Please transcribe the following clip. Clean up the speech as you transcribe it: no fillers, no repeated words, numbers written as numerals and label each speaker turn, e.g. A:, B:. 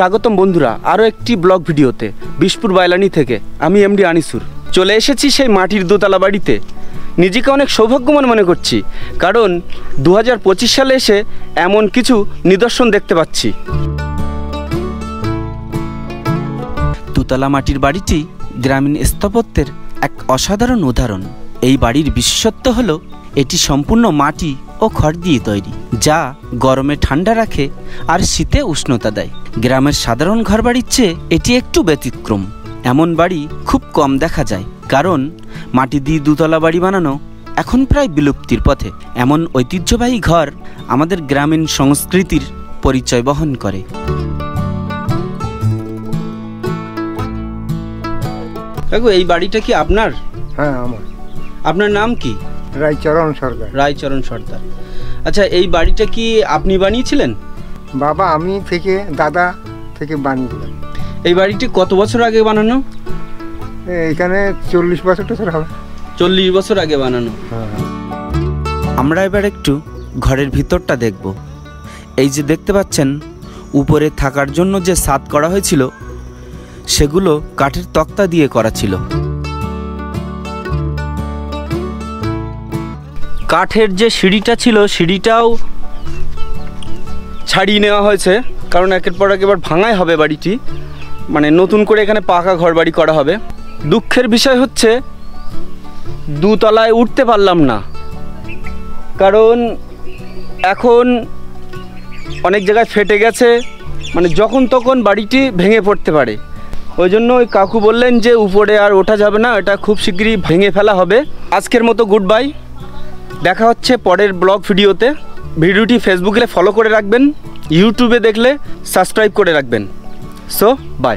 A: স্বাগতম বন্ধুরা আরও একটি ব্লগ ভিডিওতে বিশপুর বাইলানি থেকে। আমি এমডি আনিসুর চলে এসেছি সেই মাটির দোতলা বাড়িতে। নিজেকে অনেক সৌভাগ্যবান মনে করছি, কারণ 2025 সালে এসে এমন কিছু নিদর্শন দেখতে পাচ্ছি। দোতলা মাটির বাড়িটি গ্রামীণ স্থাপত্যের এক অসাধারণ উদাহরণ। এই বাড়ির বিশেষত্ব হলো এটি সম্পূর্ণ মাটি ও খড় দিয়ে তৈরি, যা গরমে ঠান্ডা রাখে আর শীতে উষ্ণতা দেয়। গ্রামের সাধারণ ঘরবাড়ির চেয়ে এটি একটু ব্যতিক্রম। এমন বাড়ি খুব কম দেখা যায়, কারণ মাটি দিয়ে দোতলা বাড়ি বানানো এখন প্রায় বিলুপ্তির পথে। এমন ঐতিহ্যবাহী ঘর আমাদের গ্রামীণ সংস্কৃতির পরিচয় বহন করে। কাকু, এই বাড়িটা কি আপনার?
B: হ্যাঁ, আমার।
A: আপনার নাম কি?
B: রায়চরণ সরকার।
A: রায়চরণ সর্দার। আচ্ছা, এই বাড়িটা কি আপনি বানিয়েছিলেন?
B: বাবা আমি থেকে দাদা থেকে বানিয়েছিলাম।
A: এই বাড়িটি কত বছর আগে বানানো?
B: এখানে 40 বছর হবে।
A: 40 বছর আগে বানানো।
B: হ্যাঁ।
A: আমরা এবার একটু ঘরের ভিতরটা দেখব। এই যে দেখতে পাচ্ছেন, উপরে থাকার জন্য যে ছাদ করা হয়েছিল সেগুলো কাঠের তক্তা দিয়ে করা ছিল। কাঠের যে সিঁড়িটা ছিল সিঁড়িটাও ছাড়িয়ে নেওয়া হয়েছে, কারণ একের পর এক এবার ভাঙাই হবে বাড়িটি, মানে নতুন করে এখানে পাকা ঘর বাড়ি করা হবে। দুঃখের বিষয় হচ্ছে দোতলায় উঠতে পারলাম না, কারণ এখন অনেক জায়গায় ফেটে গেছে, মানে যখন তখন বাড়িটি ভেঙে পড়তে পারে। ওই জন্য ওই কাকু বললেন যে উপরে আর ওঠা যাবে না, এটা খুব শীঘ্রই ভেঙে ফেলা হবে। আজকের মতো গুড বাই, দেখা হচ্ছে পরের ব্লগ ভিডিওতে। ভিডিওটি ফেসবুকে ফলো করে রাখবেন, ইউটিউবে দেখলে সাবস্ক্রাইব করে রাখবেন। So by.